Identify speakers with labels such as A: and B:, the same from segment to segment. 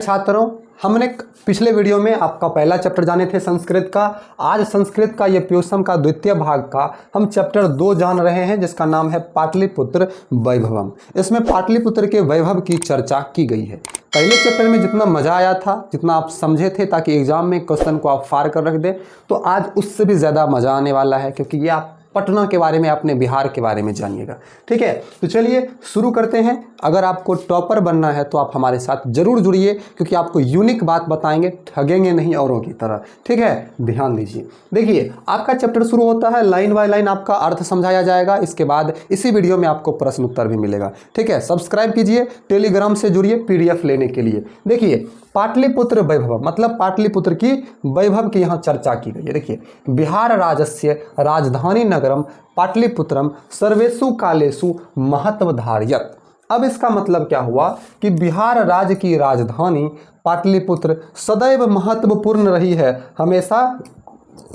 A: छात्रों, हमने पिछले वीडियो में आपका पहला चैप्टर जाने थे संस्कृत का। आज संस्कृत का ये प्यूसम का द्वितीय भाग का हम चैप्टर 2 जान रहे हैं, जिसका नाम है पाटलिपुत्र वैभवम। इसमें पाटलिपुत्र के वैभव की चर्चा की गई है। पहले चैप्टर में जितना मजा आया था, जितना आप समझे थे ताकि एग्जाम में क्वेश्चन को आप फार कर रख दें, तो आज उससे भी ज़्यादा मजा आने वाला है, क्योंकि ये आप पटना के बारे में, अपने बिहार के बारे में जानिएगा। ठीक है, तो चलिए शुरू करते हैं। अगर आपको टॉपर बनना है तो आप हमारे साथ जरूर जुड़िए, क्योंकि आपको यूनिक बात बताएंगे, ठगेंगे नहीं औरों की तरह। ठीक है, ध्यान दीजिए। देखिए, आपका चैप्टर शुरू होता है, लाइन बाय लाइन आपका अर्थ समझाया जाएगा। इसके बाद इसी वीडियो में आपको प्रश्न उत्तर भी मिलेगा। ठीक है, सब्सक्राइब कीजिए, टेलीग्राम से जुड़िए पीडीएफ लेने के लिए। देखिए, पाटलिपुत्र वैभव मतलब पाटलिपुत्र की वैभव की यहाँ चर्चा की गई है। देखिए, बिहार राज्यस्य राजधानी नगरम पाटलिपुत्रम सर्वेषु कालेषु महत्वधारयत। अब इसका मतलब क्या हुआ कि बिहार राज्य की राजधानी पाटलिपुत्र सदैव महत्वपूर्ण रही है, हमेशा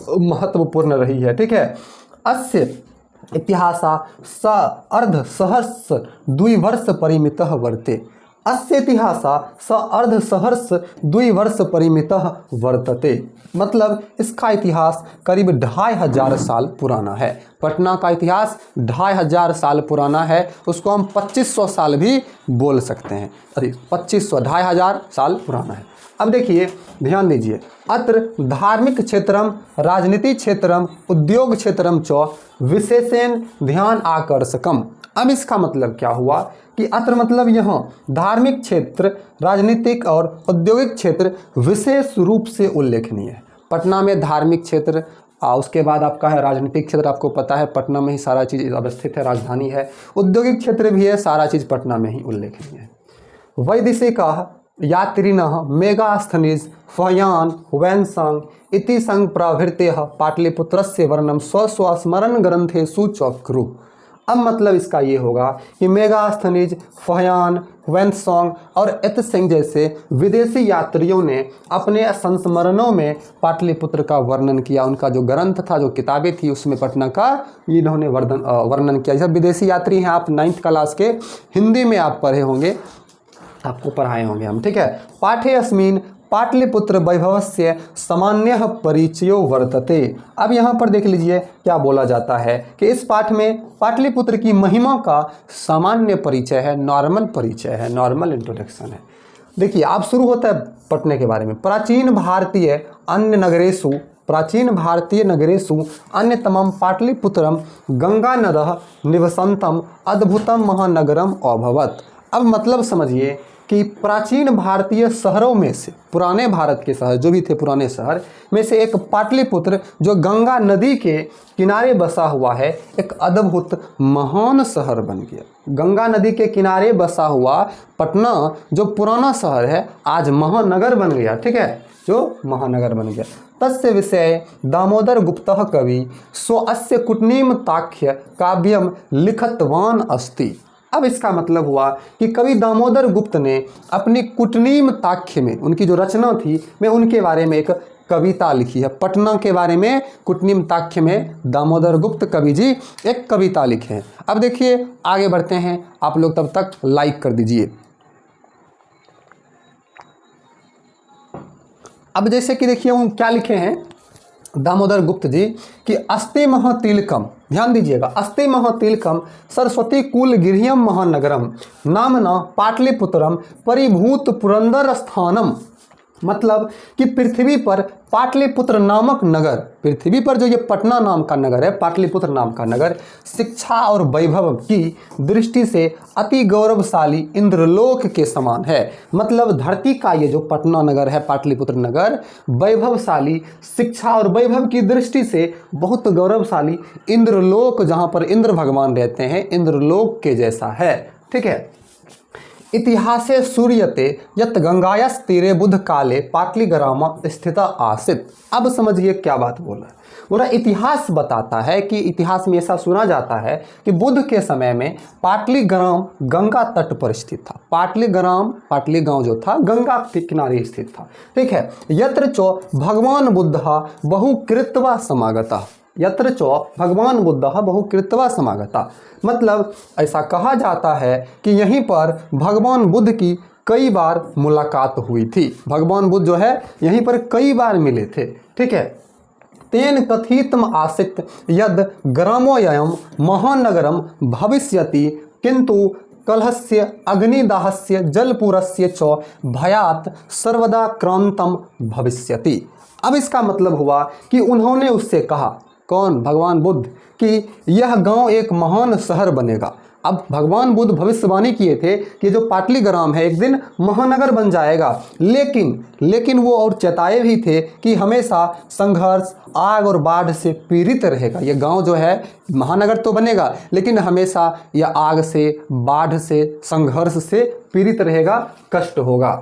A: महत्वपूर्ण रही है। ठीक है, अस्य इतिहासा स अर्ध सहस्र द्विवर्ष परिमितः वर्ते। अस्य इतिहासा स अर्ध सहस्र द्विवर्ष परिमितः वर्तते। मतलब इसका इतिहास करीब 2500 साल पुराना है। पटना का इतिहास 2500 साल पुराना है। उसको हम 2500 साल भी बोल सकते हैं। अरे 2500, 2500 साल पुराना है। अब देखिए, ध्यान दीजिए, अत्र धार्मिक क्षेत्रम, राजनीति क्षेत्रम, उद्योग क्षेत्रम च विशेषण ध्यान आकर्षकम। अब इसका मतलब क्या हुआ कि अत्र मतलब यहाँ धार्मिक क्षेत्र, राजनीतिक और औद्योगिक क्षेत्र विशेष रूप से उल्लेखनीय है। पटना में धार्मिक क्षेत्र, उसके बाद आपका है राजनीतिक क्षेत्र। आपको पता है पटना में ही सारा चीज़ अवस्थित है, राजधानी है। औद्योगिक क्षेत्र भी है, सारा चीज़ पटना में ही उल्लेखनीय है। वैदेशिकाः यात्रिणः मेगास्थनीज फयान वैनसंग इति संग प्रभृतयः पाटलिपुत्रस्य वर्णनं स्वस्मरण ग्रंथेषु चक्रुः। अब मतलब इसका ये होगा कि मेगास्थनीज, फयान, वैनसोंग और एतसिंग जैसे विदेशी यात्रियों ने अपने संस्मरणों में पाटलिपुत्र का वर्णन किया। उनका जो ग्रंथ था, जो किताबें थी, उसमें पटना का इन्होंने वर्णन किया। जब विदेशी यात्री हैं, आप 9th क्लास के हिंदी में आप पढ़े होंगे, आपको पढ़ाए होंगे हम। ठीक है, पाठे अस्मिन् पाटलिपुत्र वैभवस्य सामान्य परिचयो वर्तते। अब यहाँ पर देख लीजिए क्या बोला जाता है कि इस पाठ में पाटलिपुत्र की महिमा का सामान्य परिचय है, नॉर्मल परिचय है, नॉर्मल इंट्रोडक्शन है। देखिए, अब शुरू होता है पटने के बारे में। प्राचीन भारतीय नगरेषु अन्यतमं पाटलिपुत्रम गंगा नदः निवसन्तम अद्भुतम महानगरम अभवत्। अब मतलब समझिए कि प्राचीन भारतीय शहरों में से, पुराने भारत के शहर जो भी थे, पुराने शहर में से एक पाटलिपुत्र, जो गंगा नदी के किनारे बसा हुआ है, एक अद्भुत महान शहर बन गया। गंगा नदी के किनारे बसा हुआ पटना जो पुराना शहर है, आज महानगर बन गया। ठीक है, जो महानगर बन गया। तस्य विषय दामोदर गुप्तः कवि सो अस्य कुटनीम ताख्य काव्यम लिखतवान अस्ति। अब इसका मतलब हुआ कि कवि दामोदर गुप्त ने अपनी कुटनीम ताख्य में, उनकी जो रचना थी, में उनके बारे में एक कविता लिखी है। पटना के बारे में कुटनीम ताख्य में दामोदर गुप्त कवि जी एक कविता लिखे हैं। अब देखिए, आगे बढ़ते हैं। आप लोग तब तक लाइक कर दीजिए। अब जैसे कि देखिए, वो क्या लिखे हैं दामोदर गुप्त जी कि अस्ते महातिलकम, ध्यान दीजिएगा, अस्ते महातिलकम सरस्वती कुल गिरियम महानगरम नामना पाटलिपुत्रम परिभूत पुरंदर स्थानम। मतलब कि पृथ्वी पर पाटलिपुत्र नामक नगर, पृथ्वी पर जो ये पटना नाम का नगर है, पाटलिपुत्र नाम का नगर, शिक्षा और वैभव की दृष्टि से अति गौरवशाली इंद्रलोक के समान है। मतलब धरती का ये जो पटना नगर है, पाटलिपुत्र नगर, वैभवशाली, शिक्षा और वैभव की दृष्टि से बहुत गौरवशाली इंद्रलोक, जहाँ पर इंद्र भगवान रहते हैं, इंद्रलोक के जैसा है। ठीक है, इतिहासे सूर्यते यत गंगायस तीरे बुध काले पाटलिग्राम स्थित आसित। अब समझिए क्या बात बोला है। बोला इतिहास बताता है कि इतिहास में ऐसा सुना जाता है कि बुध के समय में पाटलिग्राम गंगा तट पर स्थित था। पाटली गांव जो था गंगा के किनारे स्थित था। ठीक है, यत्र चो भगवान बुद्धः बहुकृत्वा समागतः। यत्र चो भगवान बुद्धः बहुकृत्वा समागता। मतलब ऐसा कहा जाता है कि यहीं पर भगवान बुद्ध की कई बार मुलाकात हुई थी। भगवान बुद्ध जो है यहीं पर कई बार मिले थे। ठीक है। तेन कथितम आसीत् यद ग्रामोऽयं महानगरम भविष्यति किंतु कलहस्य अग्निदाहस्य जलपूरस्य च भयात सर्वदा क्रांतम भविष्यति। अब इसका मतलब हुआ कि उन्होंने उससे कहा, कौन? भगवान बुद्ध, कि यह गांव एक महान शहर बनेगा। अब भगवान बुद्ध भविष्यवाणी किए थे कि जो पाटलीग्राम है एक दिन महानगर बन जाएगा, लेकिन वो और चेताए भी थे कि हमेशा संघर्ष, आग और बाढ़ से पीड़ित रहेगा। ये गांव जो है महानगर तो बनेगा, लेकिन हमेशा यह आग से, बाढ़ से, संघर्ष से पीड़ित रहेगा, कष्ट होगा।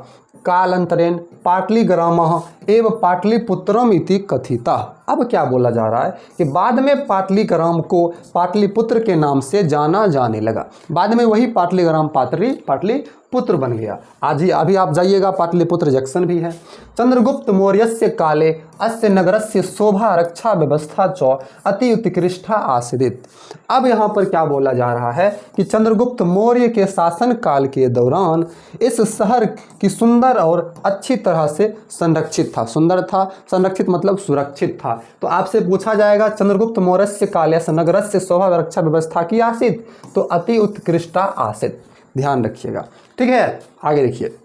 A: कालांतरेण पाटलीग्रामः एव पाटलिपुत्रम इति कथिता। अब क्या बोला जा रहा है कि बाद में पाटलीग्राम को पाटलिपुत्र के नाम से जाना जाने लगा। बाद में वही पाटलीग्राम पाटलिपुत्र बन गया। आज ही अभी आप जाइएगा, पाटलिपुत्र जंक्शन भी है। चंद्रगुप्त मौर्यस्य काले अस्य नगरस्य शोभा रक्षा व्यवस्था च अति उत्कृष्टा आसीदित। अब यहाँ पर क्या बोला जा रहा है कि चंद्रगुप्त मौर्य के शासन काल के दौरान इस शहर की सुंदर और अच्छी तरह से संरक्षित था। सुंदर था, संरक्षित मतलब सुरक्षित था। तो आपसे पूछा जाएगा चंद्रगुप्त मौर्यस्य कालस्य नगरस्य शोभा रक्षा व्यवस्था की आसीत, तो अति उत्कृष्टा आसीत। ध्यान रखिएगा। ठीक है, आगे देखिए।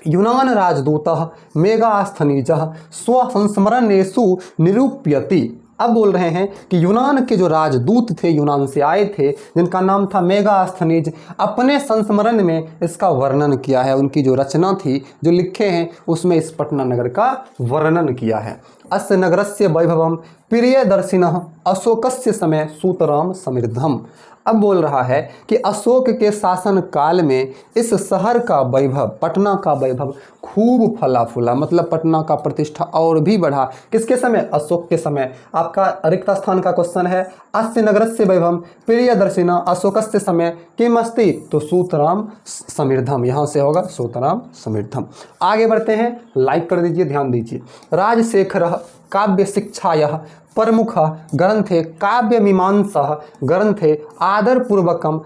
A: यूनान राजदूतः मेगास्थनीजः स्वसंस्मरणेषु निरूप्यति। अब बोल रहे हैं कि यूनान के जो राजदूत थे, यूनान से आए थे, जिनका नाम था मेगास्थनीज, अपने संस्मरण में इसका वर्णन किया है। उनकी जो रचना थी, जो लिखे हैं, उसमें इस पटना नगर का वर्णन किया है। अस्य नगरस्य वैभवम प्रियदर्शिनः अशोकस्य समय सूतराम समृद्धम। अब बोल रहा है कि अशोक के शासन काल में इस शहर का वैभव, पटना का वैभव खूब फला फूला, मतलब पटना का प्रतिष्ठा और भी बढ़ा। किसके समय? अशोक के समय। आपका रिक्त स्थान का क्वेश्चन है, अस्य नगरस्य वैभवम प्रियदर्शिना अशोकस्य समय किम अस्ति, तो सूतराम समृद्धम, यहाँ से होगा सूतराम समृद्धम। आगे बढ़ते हैं, लाइक कर दीजिए, ध्यान दीजिए। राजशेखर काव्य शिक्षायाः प्रमुख ग्रंथे काव्य मीमांसा ग्रंथे आदरपूर्वकम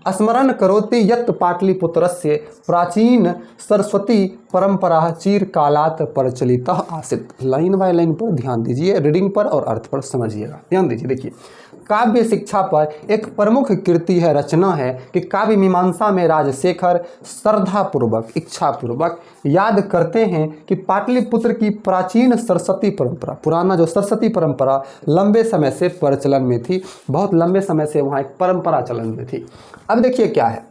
A: स्मरण करोति यत् पाटलिपुत्रस्य प्राचीन सरस्वती परंपरा चिरकालात् प्रचलिता आसीत्। लाइन बाय लाइन पर ध्यान दीजिए, रीडिंग पर और अर्थ पर समझिएगा। ध्यान दीजिए। देखिए, काव्य शिक्षा पर एक प्रमुख कृति है, रचना है कि काव्य मीमांसा में राजशेखर श्रद्धापूर्वक, इच्छापूर्वक याद करते हैं कि पाटलिपुत्र की प्राचीन सरस्वती परंपरा, पुराना जो सरस्वती परंपरा लंबे समय से प्रचलन में थी, बहुत लंबे समय से वहाँ एक परंपरा चलन में थी। अब देखिए क्या है,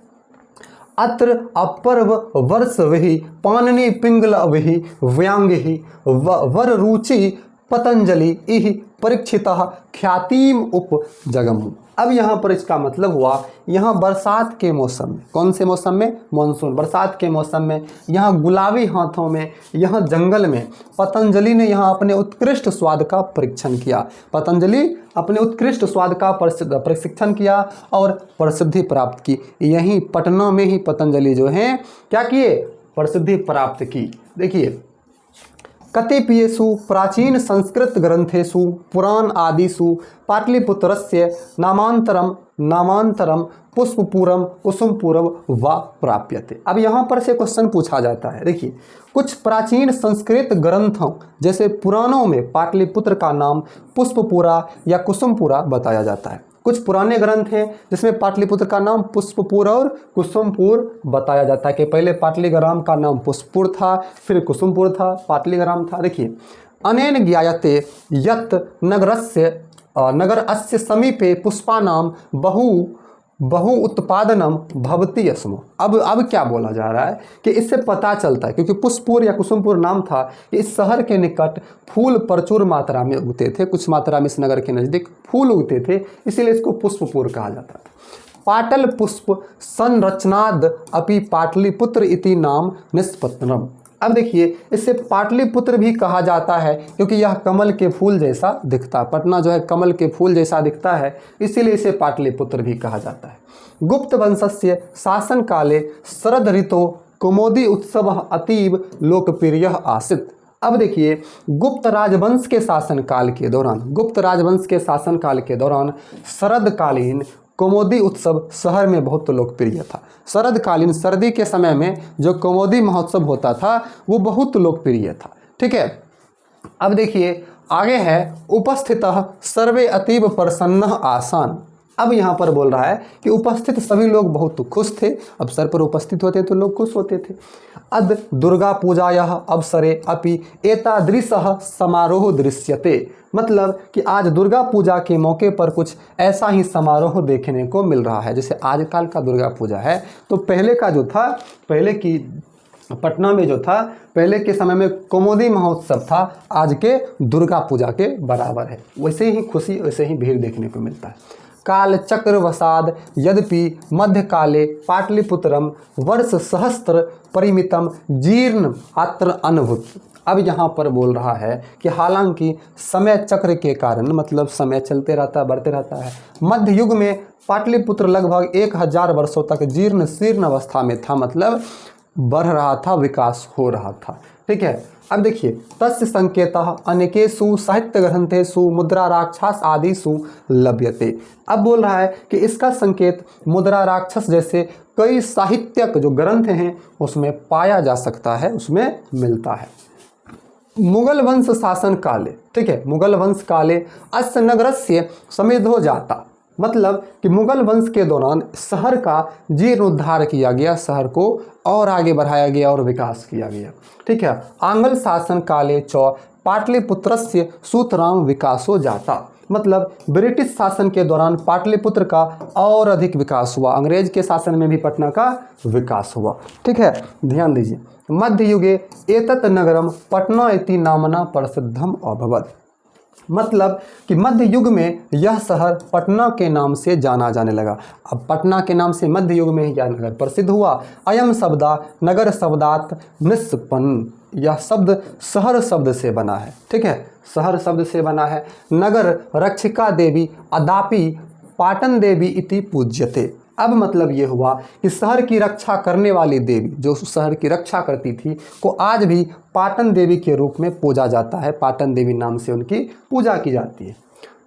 A: अत्र अपर्व वर्ष वही पाणिनि पिंगल वही व्यांगी वर रुचि पतंजलि इह परीक्षिता ख्यातिम उप जगमु। अब यहाँ पर इसका मतलब हुआ, यहाँ बरसात के मौसम में, कौन से मौसम में? मानसून, बरसात के मौसम में, यहाँ गुलाबी हाथों में, यहाँ जंगल में पतंजलि ने यहाँ अपने उत्कृष्ट स्वाद का परीक्षण किया। पतंजलि अपने उत्कृष्ट स्वाद का प्रशिक्षण किया और प्रसिद्धि प्राप्त की। यहीं पटना में ही पतंजलि जो हैं क्या किए? प्रसिद्धि प्राप्त की। देखिए, कतिपयेषु प्राचीन संस्कृत ग्रंथेषु पुराण आदिषु पाटलिपुत्रस्य नामांतरम पुष्पपुरम कुसुमपुरम व प्राप्यते। अब यहाँ पर से क्वेश्चन पूछा जाता है। देखिए, कुछ प्राचीन संस्कृत ग्रंथों जैसे पुराणों में पाटलिपुत्र का नाम पुष्पपुरा या कुसुमपुरा बताया जाता है। कुछ पुराने ग्रंथ हैं जिसमें पाटलिपुत्र का नाम पुष्पपुर और कुसुमपुर बताया जाता है कि पहले पाटलीग्राम का नाम पुष्पपुर था, फिर कुसुमपुर था, पाटलीग्राम था। देखिए, अनेन ज्ञायते यत् नगर अस्य समीपे पुष्पानाम बहु उत्पादनम भवति स्म। अब क्या बोला जा रहा है कि इससे पता चलता है, क्योंकि पुष्पपुर या कुसुमपुर नाम था, कि इस शहर के निकट फूल प्रचुर मात्रा में उगते थे, कुछ मात्रा में इस नगर के नज़दीक फूल उगते थे, इसीलिए इसको पुष्पपुर कहा जाता था। पाटल पुष्प संरचनाद अपि पाटलिपुत्र इति नाम निष्पत्तनम। अब देखिए, इससे पाटलिपुत्र भी कहा जाता है क्योंकि यह कमल के फूल जैसा दिखता है। पटना जो है कमल के फूल जैसा दिखता है, इसीलिए इसे पाटलिपुत्र भी कहा जाता है। गुप्त वंशस्य शासन काले शरद ऋतो कुमोदी उत्सव अतीव लोकप्रिय आसीत्। अब देखिए, गुप्त राजवंश के शासन काल के दौरान, शरदकालीन कौमुदी उत्सव शहर में बहुत लोकप्रिय था। शरदकालीन सर्दी के समय में जो कौमुदी महोत्सव होता था वो बहुत लोकप्रिय था। ठीक है, अब देखिए आगे है उपस्थितः सर्वे अतीव प्रसन्न आसान। अब यहाँ पर बोल रहा है कि उपस्थित सभी लोग बहुत खुश थे। अवसर पर उपस्थित होते तो लोग खुश होते थे। अद दुर्गा पूजायाः अवसरे अपि एतादृशः समारोह दृश्यते। मतलब कि आज दुर्गा पूजा के मौके पर कुछ ऐसा ही समारोह देखने को मिल रहा है। जैसे आजकल का दुर्गा पूजा है तो पहले का जो था, पहले की पटना में जो था, पहले के समय में कौमुदी महोत्सव था, आज के दुर्गा पूजा के बराबर है। वैसे ही खुशी, वैसे ही भीड़ देखने को मिलता है। काल चक्रवसाद यद्यपि मध्यकाले पाटलिपुत्रम वर्ष सहस्त्र परिमितम जीर्ण अत्र अनुभूत। अब यहाँ पर बोल रहा है कि हालांकि समय चक्र के कारण, मतलब समय चलते रहता, बढ़ते रहता है, मध्य युग में पाटलिपुत्र लगभग 1000 वर्षों तक जीर्ण शीर्ण अवस्था में था, मतलब बढ़ रहा था, विकास हो रहा था। ठीक है, अब देखिए तस्य संकेतः अनेकेषु साहित्य ग्रंथेषु मुद्रा राक्षस आदिषु लभ्यते। अब बोल रहा है कि इसका संकेत मुद्रा राक्षस जैसे कई साहित्यक जो ग्रंथ हैं उसमें पाया जा सकता है, उसमें मिलता है। मुगल वंश शासन काले, ठीक है, मुगल वंश काले अस्य नगरस्य समृद्धो जाता। मतलब कि मुगल वंश के दौरान शहर का जीर्णोद्धार किया गया, शहर को और आगे बढ़ाया गया और विकास किया गया। ठीक है, आंग्ल शासन काले चौ पाटलिपुत्रस्य सुतराम विकासो जाता। मतलब ब्रिटिश शासन के दौरान पाटलिपुत्र का और अधिक विकास हुआ, अंग्रेज के शासन में भी पटना का विकास हुआ। ठीक है, ध्यान दीजिए। मध्य युगे एतत् नगरम पटना इति नामना प्रसिद्धम अभवत्। मतलब कि मध्य युग में यह शहर पटना के नाम से जाना जाने लगा। अब पटना के नाम से मध्य युग में यह नगर प्रसिद्ध हुआ। अयम शब्दा नगर शब्दात निष्पन्न, यह शब्द शहर शब्द से बना है। ठीक है, शहर शब्द से बना है। नगर रक्षिका देवी अदापि पाटन देवी इति पूज्यते। अब मतलब ये हुआ कि शहर की रक्षा करने वाली देवी, जो शहर की रक्षा करती थी, को आज भी पाटन देवी के रूप में पूजा जाता है। पाटन देवी नाम से उनकी पूजा की जाती है।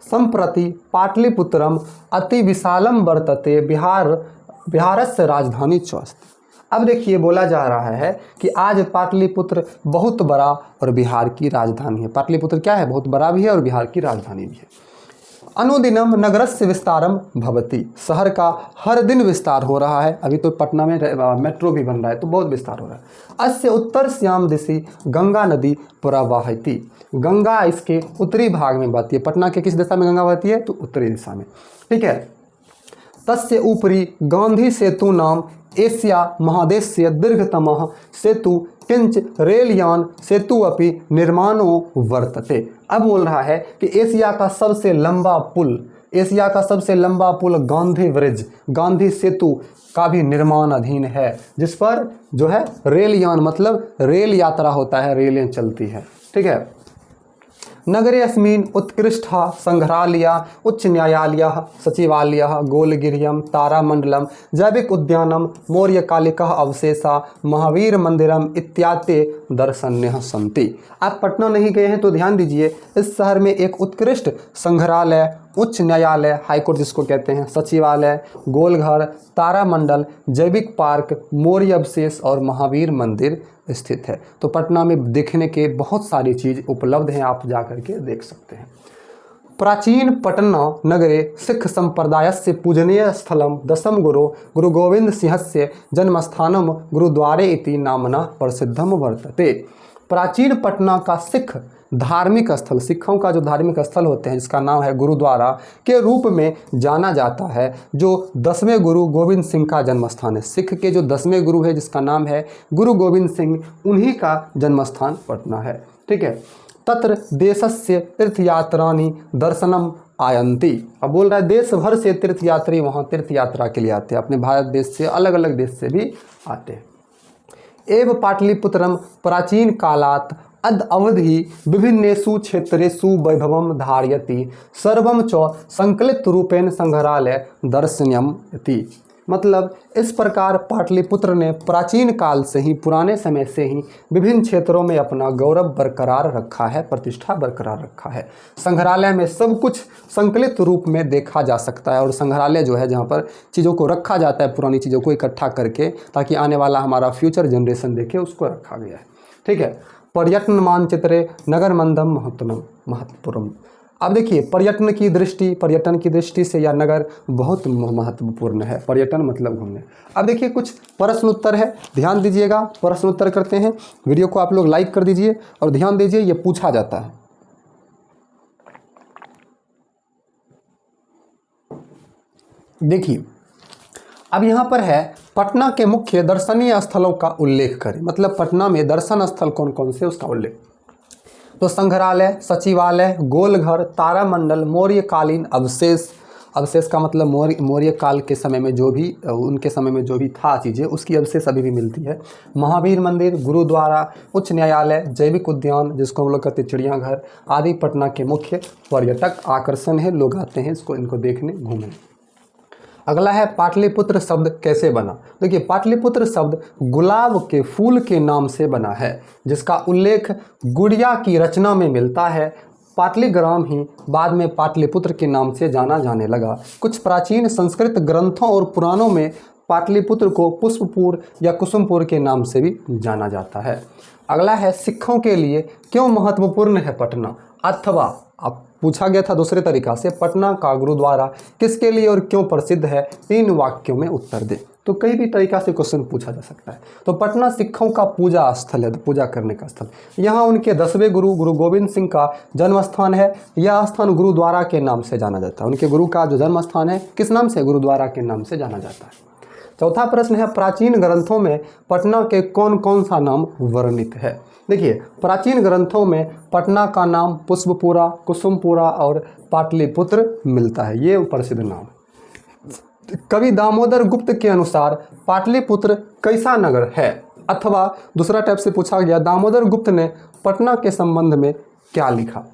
A: संप्रति पाटलिपुत्रम अति विशालम वर्तते बिहारस्य राजधानी च अस्ति। अब देखिए बोला जा रहा है कि आज पाटलिपुत्र बहुत बड़ा और बिहार की राजधानी है। पाटलिपुत्र क्या है, बहुत बड़ा भी है और बिहार की राजधानी भी है। अनुदिनम नगरस्य विस्तारम भवति, शहर का हर दिन विस्तार हो रहा है। अभी तो पटना में मेट्रो भी बन रहा है तो बहुत विस्तार हो रहा है। अस्य उत्तर श्याम दिशि गंगा नदी प्रवाहति, गंगा इसके उत्तरी भाग में बहती है। पटना के किस दिशा में गंगा बहती है, तो उत्तरी दिशा में। ठीक है, तस्य ऊपरी गांधी सेतु नाम एशिया महादेशस्य दीर्घतमः सेतु किंच रेलयान सेतु अपि निर्माणो वर्तते। अब बोल रहा है कि एशिया का सबसे लंबा पुल, एशिया का सबसे लंबा पुल गांधी ब्रिज, गांधी सेतु का भी निर्माण अधीन है, जिस पर जो है रेलयान, मतलब रेल यात्रा होता है, रेलें चलती है। ठीक है, नगरे अस्मिन् उत्कृष्टः संग्रहालयः उच्च न्यायालयः सचिवालयः गोलगिरियम तारामंडलम जैविक उद्यानम मौर्यकालिकः अवशेषः महावीर मंदिरम इत्यादि दर्शनीय सन्ति। आप पटना नहीं गए हैं तो ध्यान दीजिए, इस शहर में एक उत्कृष्ट संग्रहालय, उच्च न्यायालय हाईकोर्ट जिसको कहते हैं, सचिवालय, गोलघर, तारामंडल, जैविक पार्क, मौर्य अवशेष और महावीर मंदिर स्थित है। तो पटना में देखने के बहुत सारी चीज़ उपलब्ध हैं, आप जा कर के देख सकते हैं। प्राचीन पटना नगरे सिख संप्रदायस्य पूजनीय स्थलम दशम गुरु गोविंद सिंहस्य जन्मस्थानम गुरुद्वारे इति नामना प्रसिद्धम वर्तते। प्राचीन पटना का सिख धार्मिक स्थल, सिखों का जो धार्मिक स्थल होते हैं जिसका नाम है गुरुद्वारा के रूप में जाना जाता है, जो 10वें गुरु गोविंद सिंह का जन्म स्थान है। सिख के जो 10वें गुरु है जिसका नाम है गुरु गोविंद सिंह, उन्हीं का जन्म स्थान पटना है। ठीक है, तत्र देशस्य तीर्थयात्रानि दर्शनम आयंती। अब बोल रहा है देश भर से तीर्थयात्री वहाँ तीर्थ यात्रा के लिए आते हैं, अपने भारत देश से, अलग अलग देश से भी आते हैं। एवं पाटलिपुत्रम प्राचीन कालात अद अवधि विभिन्नेषु क्षेत्रेषु वैभवम धारयति सर्वम च संकलित रूपेण संग्रहालय दर्शनीयम इति। मतलब इस प्रकार पाटलिपुत्र ने प्राचीन काल से ही, पुराने समय से ही विभिन्न क्षेत्रों में अपना गौरव बरकरार रखा है, प्रतिष्ठा बरकरार रखा है। संग्रहालय में सब कुछ संकलित रूप में देखा जा सकता है, और संग्रहालय जो है जहाँ पर चीज़ों को रखा जाता है, पुरानी चीज़ों को इकट्ठा करके, ताकि आने वाला हमारा फ्यूचर जनरेशन देखे, उसको रखा गया है। ठीक है। पर्यटन मानचित्रे नगर मंदम महत्वपूर्ण। अब देखिए पर्यटन की दृष्टि से यह नगर बहुत महत्वपूर्ण है। पर्यटन मतलब घूमने। अब देखिए कुछ प्रश्न उत्तर है, ध्यान दीजिएगा, प्रश्न उत्तर करते हैं। वीडियो को आप लोग लाइक कर दीजिए और ध्यान दीजिए, ये पूछा जाता है। देखिए अब यहाँ पर है, पटना के मुख्य दर्शनीय स्थलों का उल्लेख करें। मतलब पटना में दर्शन स्थल कौन कौन से, उसका उल्लेख। तो संग्रहालय, सचिवालय, गोलघर, तारामंडल, मौर्यकालीन अवशेष। अवशेष का मतलब मौर्य काल के समय में जो भी, उनके समय में जो भी था चीज़ें, उसकी अवशेष अभी भी मिलती है। महावीर मंदिर, गुरुद्वारा, उच्च न्यायालय, जैविक उद्यान जिसको हम लोग कहते हैं चिड़ियाघर आदि पटना के मुख्य पर्यटक आकर्षण है। लोग आते हैं इनको देखने, घूमने। अगला है पाटलिपुत्र शब्द कैसे बना। देखिए पाटलिपुत्र शब्द गुलाब के फूल के नाम से बना है, जिसका उल्लेख गुड़िया की रचना में मिलता है। पाटलिग्राम ही बाद में पाटलिपुत्र के नाम से जाना जाने लगा। कुछ प्राचीन संस्कृत ग्रंथों और पुराणों में पाटलिपुत्र को पुष्पपुर या कुसुमपुर के नाम से भी जाना जाता है। अगला है सिखों के लिए क्यों महत्वपूर्ण है पटना, अथवा अब पूछा गया था दूसरे तरीका से, पटना का गुरुद्वारा किसके लिए और क्यों प्रसिद्ध है, 3 वाक्यों में उत्तर दे। तो कई भी तरीका से क्वेश्चन पूछा जा सकता है। तो पटना सिखों का पूजा स्थल है, तो पूजा करने का स्थल। यहाँ उनके 10वें गुरु गोविंद सिंह का जन्म स्थान है। यह स्थान गुरुद्वारा के नाम से जाना जाता है। उनके गुरु का जो जन्म स्थान है किस नाम से, गुरुद्वारा के नाम से जाना जाता है। चौथा प्रश्न है, प्राचीन ग्रंथों में पटना के कौन कौन सा नाम वर्णित है। देखिए प्राचीन ग्रंथों में पटना का नाम पुष्पपुरा, कुसुमपुरा और पाटलिपुत्र मिलता है, ये प्रसिद्ध नाम। कवि दामोदर गुप्त के अनुसार पाटलिपुत्र कैसा नगर है, अथवा दूसरा टाइप से पूछा गया, दामोदर गुप्त ने पटना के संबंध में क्या लिखा।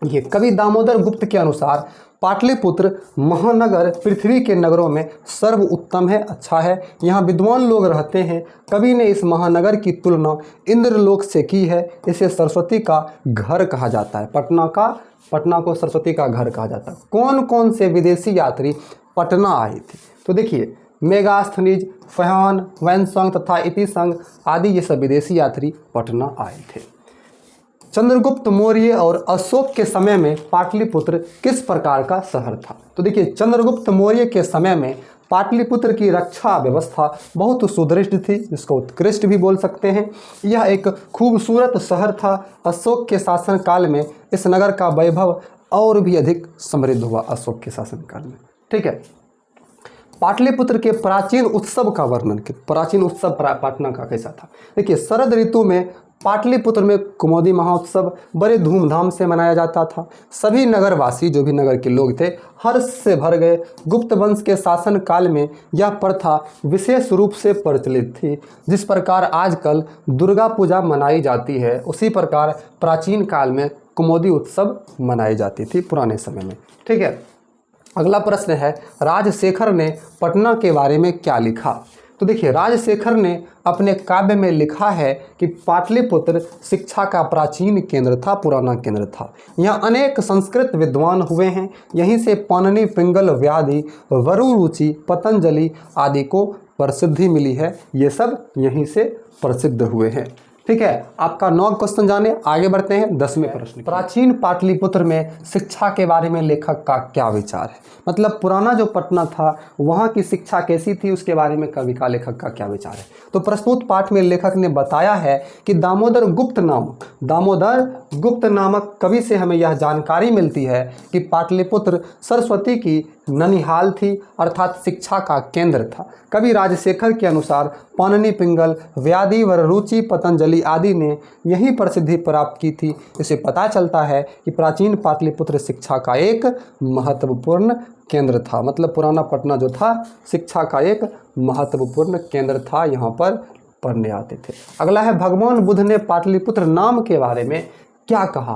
A: ये कवि दामोदर गुप्त के अनुसार पाटलिपुत्र महानगर पृथ्वी के नगरों में सर्वोत्तम है, अच्छा है। यहाँ विद्वान लोग रहते हैं। कवि ने इस महानगर की तुलना इंद्रलोक से की है। इसे सरस्वती का घर कहा जाता है। पटना को सरस्वती का घर कहा जाता है। कौन कौन से विदेशी यात्री पटना आए थे, तो देखिए मेगास्थनीज, फहान, वैनसंग तथा इतिसंग आदि ये सब विदेशी यात्री पटना आए थे। चंद्रगुप्त मौर्य और अशोक के समय में पाटलिपुत्र किस प्रकार का शहर था। तो देखिए चंद्रगुप्त मौर्य के समय में पाटलिपुत्र की रक्षा व्यवस्था बहुत सुदृढ़ थी, जिसको उत्कृष्ट भी बोल सकते हैं। यह एक खूबसूरत शहर था। अशोक के शासनकाल में इस नगर का वैभव और भी अधिक समृद्ध हुआ, अशोक के शासनकाल में। ठीक है। पाटलिपुत्र के प्राचीन उत्सव का वर्णन। प्राचीन उत्सव पटना का कैसा था। देखिए शरद ऋतु में पाटलिपुत्र में कुमोदी महोत्सव बड़े धूमधाम से मनाया जाता था। सभी नगरवासी, जो भी नगर के लोग थे, हर्ष से भर गए। गुप्त वंश के शासन काल में यह प्रथा विशेष रूप से प्रचलित थी। जिस प्रकार आजकल दुर्गा पूजा मनाई जाती है, उसी प्रकार प्राचीन काल में कुमोदी उत्सव मनाई जाती थी पुराने समय में। ठीक है। अगला प्रश्न है, राजशेखर ने पटना के बारे में क्या लिखा। तो देखिए राजशेखर ने अपने काव्य में लिखा है कि पाटलिपुत्र शिक्षा का प्राचीन केंद्र था, पुराना केंद्र था। यहाँ अनेक संस्कृत विद्वान हुए हैं। यहीं से पाणिनि, पिंगल, व्याधि, वरुरुचि, पतंजलि आदि को प्रसिद्धि मिली है। ये सब यहीं से प्रसिद्ध हुए हैं। ठीक है। आपका 9 क्वेश्चन जाने, आगे बढ़ते हैं 10वें प्रश्न। प्राचीन पाटलिपुत्र में शिक्षा के बारे में लेखक का क्या विचार है। मतलब पुराना जो पटना था वहाँ की शिक्षा कैसी थी, उसके बारे में कवि का, लेखक का क्या विचार है। तो प्रस्तुत पाठ में लेखक ने बताया है कि दामोदर गुप्त नामक कवि से हमें यह जानकारी मिलती है कि पाटलिपुत्र सरस्वती की ननिहाल थी, अर्थात शिक्षा का केंद्र था। कवि राजशेखर के अनुसार पाणिनि, पिंगल, व्याधि, वरुरुचि, पतंजलि आदि ने यही प्रसिद्धि प्राप्त की थी। इससे पता चलता है कि प्राचीन पाटलिपुत्र शिक्षा का एक महत्वपूर्ण केंद्र था। मतलब पुराना पटना जो था शिक्षा का एक महत्वपूर्ण केंद्र था, यहाँ पर पढ़ने आते थे। अगला है, भगवान बुद्ध ने पाटलिपुत्र नाम के बारे में क्या कहा,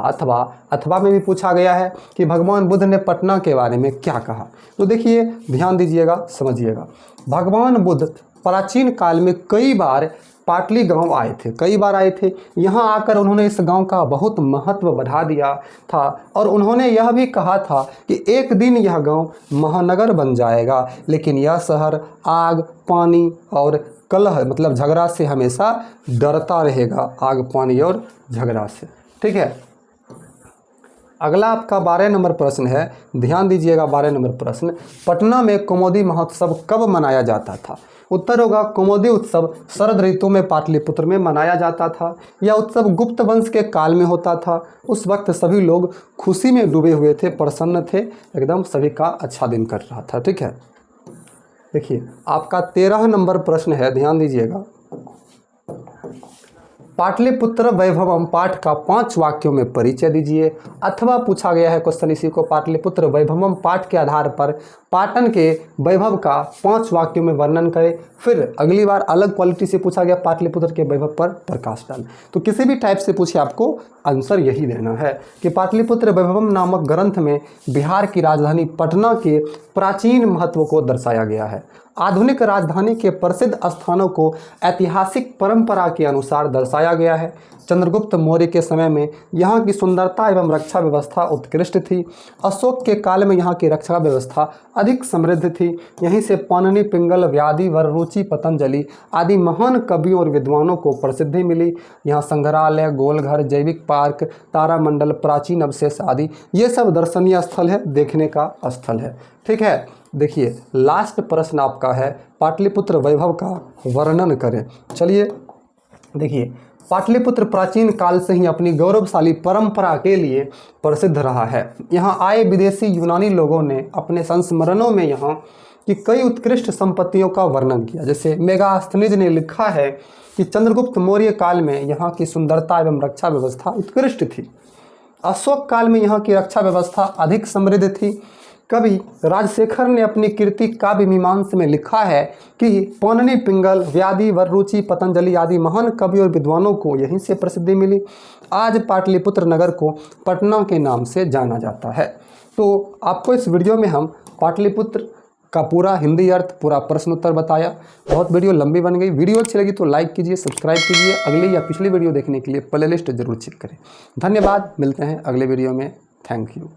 A: अथवा में भी पूछा गया है कि भगवान बुद्ध ने पटना के बारे में क्या कहा। तो देखिए ध्यान दीजिएगा, समझिएगा। भगवान बुद्ध प्राचीन काल में कई बार पाटली गांव आए थे, कई बार आए थे। यहाँ आकर उन्होंने इस गांव का बहुत महत्व बढ़ा दिया था और उन्होंने यह भी कहा था कि एक दिन यह गांव महानगर बन जाएगा, लेकिन यह शहर आग, पानी और कलह मतलब झगड़ा से हमेशा डरता रहेगा, आग, पानी और झगड़ा से। ठीक है। अगला आपका 12 नंबर प्रश्न है, ध्यान दीजिएगा। 12 नंबर प्रश्न, पटना में कौमुदी महोत्सव कब मनाया जाता था? उत्तर होगा कौमुदी उत्सव शरद ऋतु में पाटलिपुत्र में मनाया जाता था। यह उत्सव गुप्त वंश के काल में होता था। उस वक्त सभी लोग खुशी में डूबे हुए थे, प्रसन्न थे, एकदम सभी का अच्छा दिन कर रहा था। ठीक है। देखिए आपका 13 नंबर प्रश्न है, ध्यान दीजिएगा। पाटलिपुत्र वैभवम पाठ का 5 वाक्यों में परिचय दीजिए। अथवा पूछा गया है क्वेश्चन इसी को, पाटलिपुत्र वैभवम पाठ के आधार पर पाटन के वैभव का 5 वाक्यों में वर्णन करें। फिर अगली बार अलग क्वालिटी से पूछा गया पाटलिपुत्र के वैभव पर प्रकाश डाल। तो किसी भी टाइप से पूछे आपको आंसर यही देना है कि पाटलिपुत्र वैभवम नामक ग्रंथ में बिहार की राजधानी पटना के प्राचीन महत्व को दर्शाया गया है। आधुनिक राजधानी के प्रसिद्ध स्थानों को ऐतिहासिक परंपरा के अनुसार दर्शाया गया है। चंद्रगुप्त मौर्य के समय में यहाँ की सुंदरता एवं रक्षा व्यवस्था उत्कृष्ट थी। अशोक के काल में यहाँ की रक्षा व्यवस्था अधिक समृद्ध थी। यहीं से पाणिनि, पिंगल, व्याधि, वररुचि, पतंजलि आदि महान कवियों और विद्वानों को प्रसिद्धि मिली। यहाँ संग्रहालय, गोलघर, जैविक पार्क, तारामंडल, प्राचीन अवशेष आदि ये सब दर्शनीय स्थल है, देखने का स्थल है। ठीक है। देखिए लास्ट प्रश्न आपका है, पाटलिपुत्र वैभव का वर्णन करें। चलिए देखिए, पाटलिपुत्र प्राचीन काल से ही अपनी गौरवशाली परंपरा के लिए प्रसिद्ध रहा है। यहाँ आए विदेशी यूनानी लोगों ने अपने संस्मरणों में यहाँ की कई उत्कृष्ट संपत्तियों का वर्णन किया। जैसे मेगास्थनीज ने लिखा है कि चंद्रगुप्त मौर्य काल में यहाँ की सुंदरता एवं रक्षा व्यवस्था उत्कृष्ट थी। अशोक काल में यहाँ की रक्षा व्यवस्था अधिक समृद्ध थी। कवि राजशेखर ने अपनी कीर्ति काव्य मीमांसा में लिखा है कि पाणिनि, पिंगल, व्याधि, वररुचि, पतंजलि आदि महान कवि और विद्वानों को यहीं से प्रसिद्धि मिली। आज पाटलिपुत्र नगर को पटना के नाम से जाना जाता है। तो आपको इस वीडियो में हम पाटलिपुत्र का पूरा हिंदी अर्थ, पूरा प्रश्न उत्तर बताया। बहुत वीडियो लंबी बन गई। वीडियो अच्छी लगी तो लाइक कीजिए, सब्सक्राइब कीजिए। अगली या पिछली वीडियो देखने के लिए प्लेलिस्ट जरूर चेक करें। धन्यवाद, मिलते हैं अगले वीडियो में। Thank you.